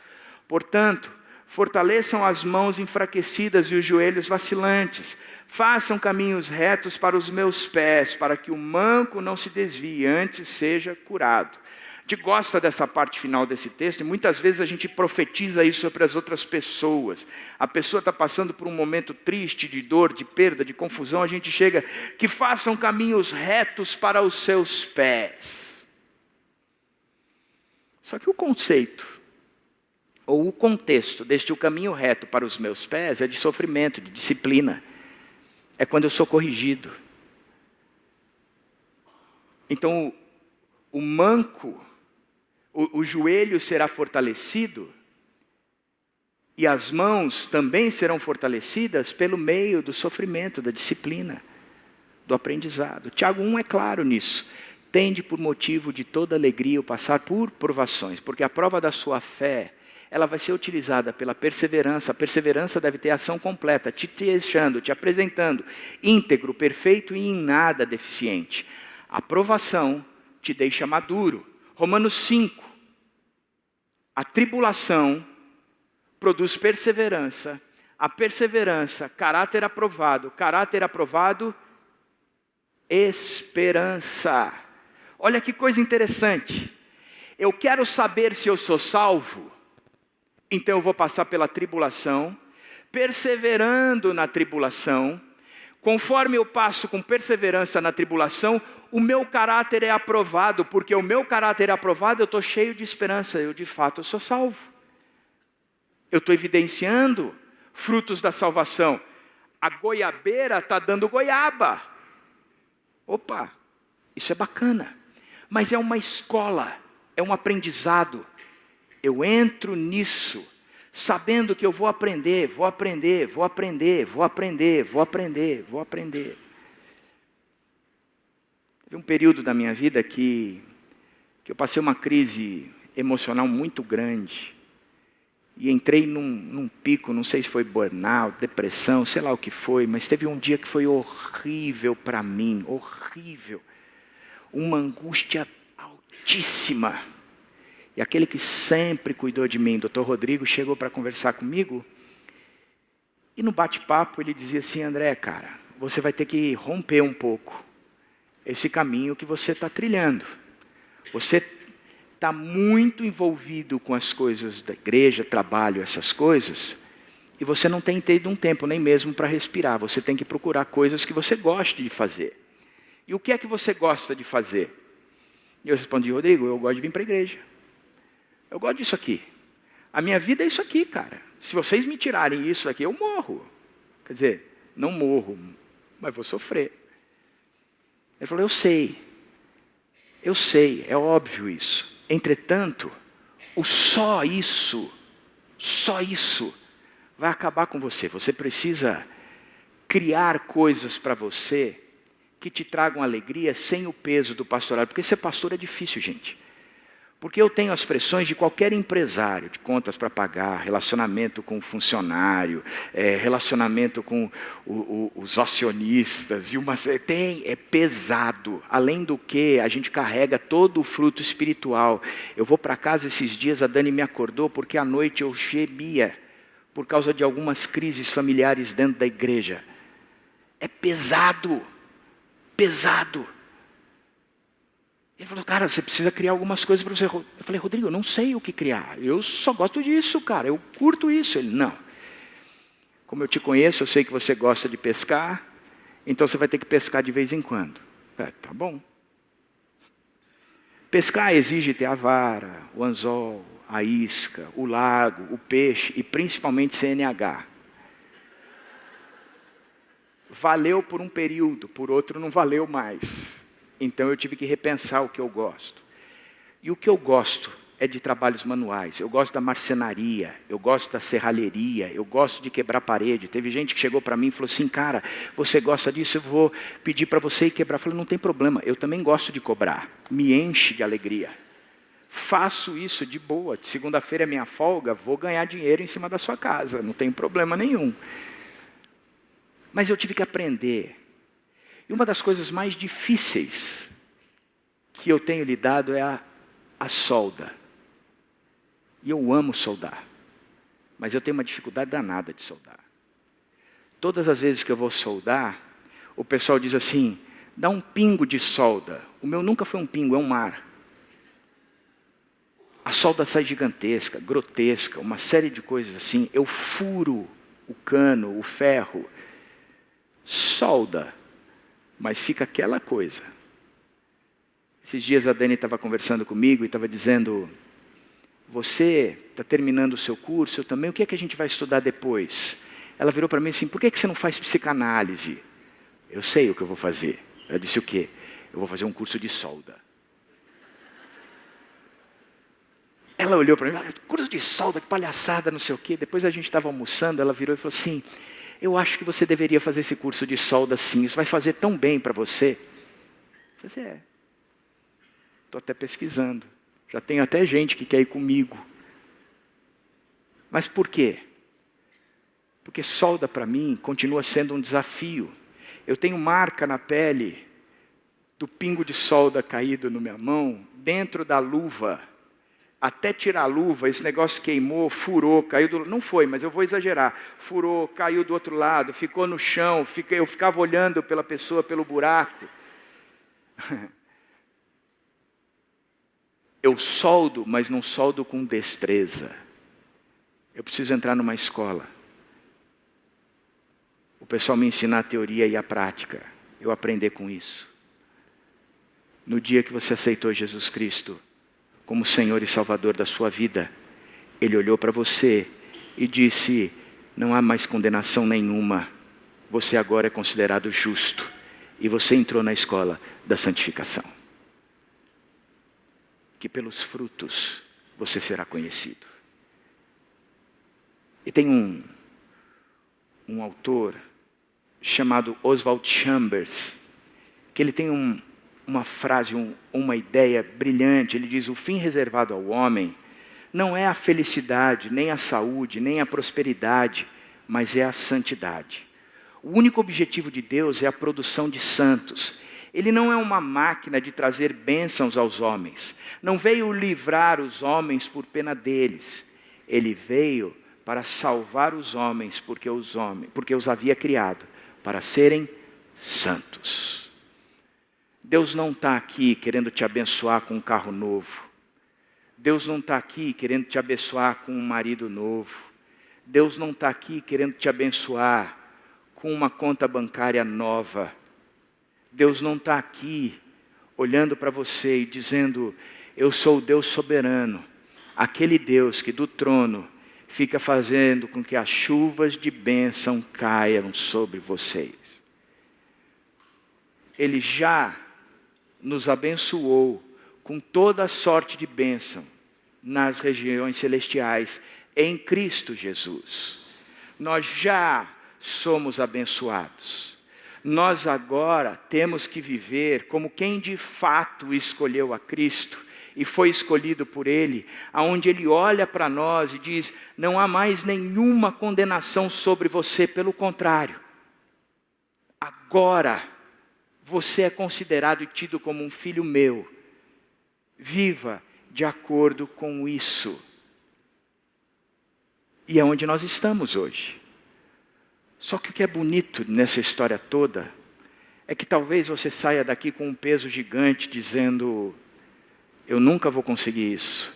Portanto, fortaleçam as mãos enfraquecidas e os joelhos vacilantes. Façam caminhos retos para os meus pés, para que o manco não se desvie, antes seja curado. A gente gosta dessa parte final desse texto e muitas vezes a gente profetiza isso para as outras pessoas. A pessoa está passando por um momento triste, de dor, de perda, de confusão. A gente chega, que façam caminhos retos para os seus pés. Só que o conceito, ou o contexto deste o caminho reto para os meus pés é de sofrimento, de disciplina. É quando eu sou corrigido. Então, o manco, o joelho será fortalecido e as mãos também serão fortalecidas pelo meio do sofrimento, da disciplina, do aprendizado. Tiago 1 é claro nisso. Tende por motivo de toda alegria o passar por provações, porque a prova da sua fé, ela vai ser utilizada pela perseverança. A perseverança deve ter ação completa, te deixando, te apresentando íntegro, perfeito e em nada deficiente. A provação te deixa maduro. Romanos 5. A tribulação produz perseverança. A perseverança, caráter aprovado, esperança. Olha que coisa interessante. Eu quero saber se eu sou salvo, então eu vou passar pela tribulação, perseverando na tribulação. Conforme eu passo com perseverança na tribulação, o meu caráter é aprovado, porque o meu caráter é aprovado, eu estou cheio de esperança, eu de fato sou salvo. Eu estou evidenciando frutos da salvação. A goiabeira está dando goiaba. Opa, isso é bacana. Mas é uma escola, é um aprendizado. Eu entro nisso, sabendo que eu vou aprender. Teve um período da minha vida que eu passei uma crise emocional muito grande. E entrei num pico, não sei se foi burnout, depressão, sei lá o que foi, mas teve um dia que foi horrível para mim, horrível. Uma angústia altíssima. E aquele que sempre cuidou de mim, Dr. Rodrigo, chegou para conversar comigo. E no bate-papo ele dizia assim: André, cara, você vai ter que romper um pouco esse caminho que você está trilhando. Você está muito envolvido com as coisas da igreja, trabalho, essas coisas, e você não tem tido um tempo nem mesmo para respirar. Você tem que procurar coisas que você goste de fazer. E o que é que você gosta de fazer? E eu respondi: Rodrigo, eu gosto de vir para a igreja. Eu gosto disso aqui. A minha vida é isso aqui, cara. Se vocês me tirarem isso aqui, eu morro. Quer dizer, não morro, mas vou sofrer. Ele falou: eu sei, é óbvio isso. Entretanto, o só isso vai acabar com você. Você precisa criar coisas para você que te tragam alegria sem o peso do pastorado. Porque ser pastor é difícil, gente. Porque eu tenho as pressões de qualquer empresário, de contas para pagar, relacionamento com o funcionário, relacionamento com os acionistas, é pesado. Além do que, a gente carrega todo o fruto espiritual. Eu vou para casa esses dias, a Dani me acordou porque à noite eu gemia por causa de algumas crises familiares dentro da igreja. É pesado, pesado. Ele falou: cara, você precisa criar algumas coisas para você. Eu falei: Rodrigo, eu não sei o que criar. Eu só gosto disso, cara. Eu curto isso. Ele: não. Como eu te conheço, eu sei que você gosta de pescar. Então você vai ter que pescar de vez em quando. Tá bom. Pescar exige ter a vara, o anzol, a isca, o lago, o peixe e principalmente CNH. Valeu por um período, por outro não valeu mais. Então eu tive que repensar o que eu gosto. E o que eu gosto é de trabalhos manuais. Eu gosto da marcenaria, eu gosto da serralheria, eu gosto de quebrar parede. Teve gente que chegou para mim e falou assim: cara, você gosta disso? Eu vou pedir para você ir quebrar. Eu falei: não tem problema, eu também gosto de cobrar. Me enche de alegria. Faço isso de boa. Segunda-feira é minha folga, vou ganhar dinheiro em cima da sua casa. Não tem problema nenhum. Mas eu tive que aprender. E uma das coisas mais difíceis que eu tenho lidado é a solda. E eu amo soldar. Mas eu tenho uma dificuldade danada de soldar. Todas as vezes que eu vou soldar, o pessoal diz assim: dá um pingo de solda. O meu nunca foi um pingo, é um mar. A solda sai gigantesca, grotesca, uma série de coisas assim. Eu furo o cano, o ferro, solda, mas fica aquela coisa. Esses dias a Dani estava conversando comigo e estava dizendo, você está terminando o seu curso, eu também, o que é que a gente vai estudar depois? Ela virou para mim assim, por que você não faz psicanálise? Eu sei o que eu vou fazer. Ela disse o quê? Eu vou fazer um curso de solda. Ela olhou para mim, curso de solda, que palhaçada, não sei o quê. Depois a gente estava almoçando, ela virou e falou assim, eu acho que você deveria fazer esse curso de solda sim, isso vai fazer tão bem para você. Eu falei, estou até pesquisando, já tem até gente que quer ir comigo. Mas por quê? Porque solda para mim continua sendo um desafio. Eu tenho marca na pele do pingo de solda caído na minha mão, dentro da luva. Até tirar a luva, esse negócio queimou, furou, caiu do... Não foi, mas eu vou exagerar. Furou, caiu do outro lado, ficou no chão, eu ficava olhando pela pessoa, pelo buraco. Eu soldo, mas não soldo com destreza. Eu preciso entrar numa escola. O pessoal me ensinar a teoria e a prática. Eu aprender com isso. No dia que você aceitou Jesus Cristo como Senhor e Salvador da sua vida, Ele olhou para você e disse, não há mais condenação nenhuma. Você agora é considerado justo. E você entrou na escola da santificação. Que pelos frutos você será conhecido. E tem um autor chamado Oswald Chambers, que ele tem uma frase, uma ideia brilhante. Ele diz, o fim reservado ao homem não é a felicidade, nem a saúde, nem a prosperidade, mas é a santidade. O único objetivo de Deus é a produção de santos. Ele não é uma máquina de trazer bênçãos aos homens. Não veio livrar os homens por pena deles. Ele veio para salvar os homens, porque os havia criado para serem santos. Deus não está aqui querendo te abençoar com um carro novo. Deus não está aqui querendo te abençoar com um marido novo. Deus não está aqui querendo te abençoar com uma conta bancária nova. Deus não está aqui olhando para você e dizendo, eu sou o Deus soberano, aquele Deus que do trono fica fazendo com que as chuvas de bênção caiam sobre vocês. Ele já nos abençoou com toda a sorte de bênção nas regiões celestiais em Cristo Jesus. Nós já somos abençoados. Nós agora temos que viver como quem de fato escolheu a Cristo e foi escolhido por Ele, aonde Ele olha para nós e diz, não há mais nenhuma condenação sobre você, pelo contrário. Agora, você é considerado e tido como um filho meu. Viva de acordo com isso. E é onde nós estamos hoje. Só que o que é bonito nessa história toda é que talvez você saia daqui com um peso gigante dizendo, eu nunca vou conseguir isso,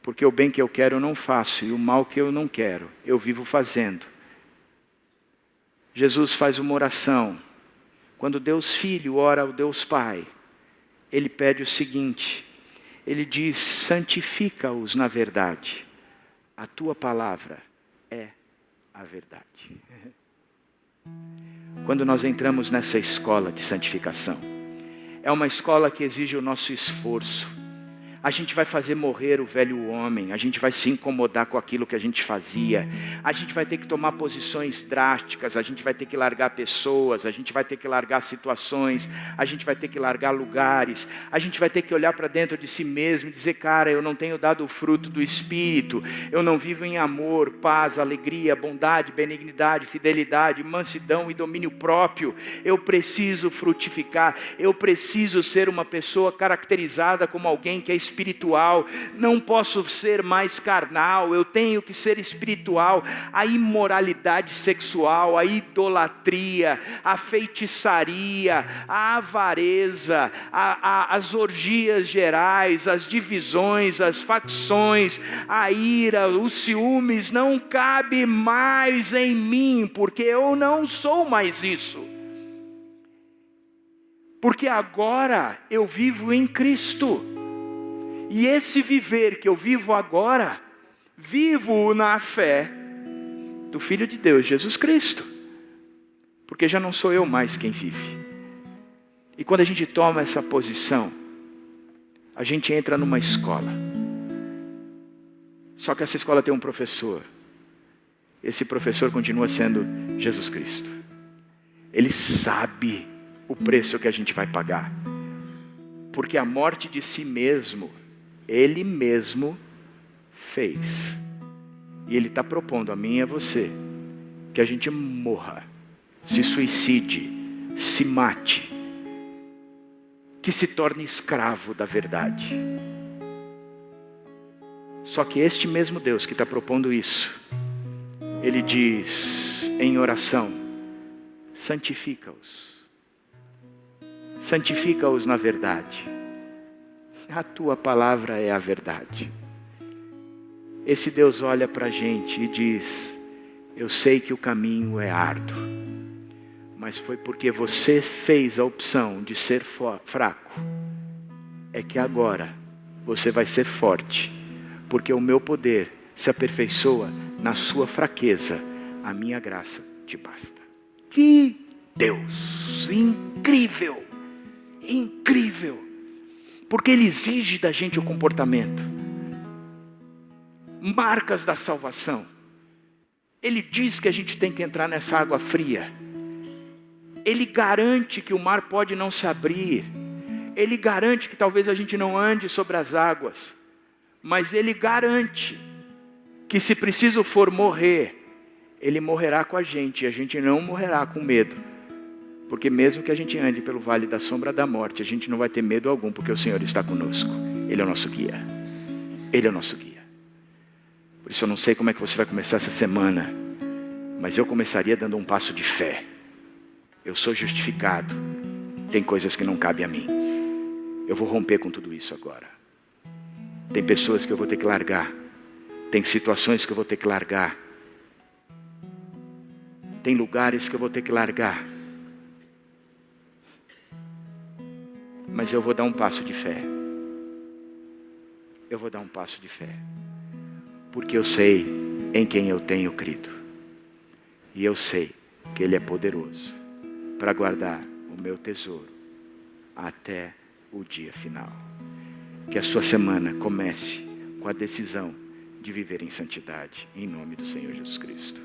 porque o bem que eu quero eu não faço e o mal que eu não quero eu vivo fazendo. Jesus faz uma oração. Quando Deus Filho ora ao Deus Pai, Ele pede o seguinte, Ele diz, santifica-os na verdade, a tua palavra é a verdade. Quando nós entramos nessa escola de santificação, é uma escola que exige o nosso esforço. A gente vai fazer morrer o velho homem, a gente vai se incomodar com aquilo que a gente fazia, a gente vai ter que tomar posições drásticas, a gente vai ter que largar pessoas, a gente vai ter que largar situações, a gente vai ter que largar lugares, a gente vai ter que olhar para dentro de si mesmo e dizer, cara, eu não tenho dado o fruto do Espírito, eu não vivo em amor, paz, alegria, bondade, benignidade, fidelidade, mansidão e domínio próprio. Eu preciso frutificar, eu preciso ser uma pessoa caracterizada como alguém que é espiritual, espiritual, não posso ser mais carnal, eu tenho que ser espiritual. A imoralidade sexual, a idolatria, a feitiçaria, a avareza, as orgias gerais, as divisões, as facções, a ira, os ciúmes, não cabe mais em mim, porque eu não sou mais isso. Porque agora eu vivo em Cristo. E esse viver que eu vivo agora, vivo na fé do Filho de Deus, Jesus Cristo. Porque já não sou eu mais quem vive. E quando a gente toma essa posição, a gente entra numa escola. Só que essa escola tem um professor. Esse professor continua sendo Jesus Cristo. Ele sabe o preço que a gente vai pagar. Porque a morte de si mesmo, Ele mesmo fez. E Ele está propondo a mim e a você que a gente morra, se suicide, se mate, que se torne escravo da verdade. Só que este mesmo Deus que está propondo isso, Ele diz em oração: santifica-os. Santifica-os na verdade. A tua palavra é a verdade. Esse Deus olha para a gente e diz: eu sei que o caminho é árduo, mas foi porque você fez a opção de ser fraco, é que agora você vai ser forte, porque o meu poder se aperfeiçoa na sua fraqueza, a minha graça te basta. Que Deus incrível! Incrível! Porque Ele exige da gente o comportamento, marcas da salvação. Ele diz que a gente tem que entrar nessa água fria. Ele garante que o mar pode não se abrir. Ele garante que talvez a gente não ande sobre as águas. Mas Ele garante que se preciso for morrer, Ele morrerá com a gente e a gente não morrerá com medo. Porque mesmo que a gente ande pelo vale da sombra da morte, a gente não vai ter medo algum, porque o Senhor está conosco. Ele é o nosso guia. Ele é o nosso guia. Por isso eu não sei como é que você vai começar essa semana, mas eu começaria dando um passo de fé. Eu sou justificado. Tem coisas que não cabem a mim. Eu vou romper com tudo isso agora. Tem pessoas que eu vou ter que largar. Tem situações que eu vou ter que largar. Tem lugares que eu vou ter que largar. Mas eu vou dar um passo de fé. Eu vou dar um passo de fé. Porque eu sei em quem eu tenho crido. E eu sei que Ele é poderoso para guardar o meu tesouro até o dia final. Que a sua semana comece com a decisão de viver em santidade, em nome do Senhor Jesus Cristo.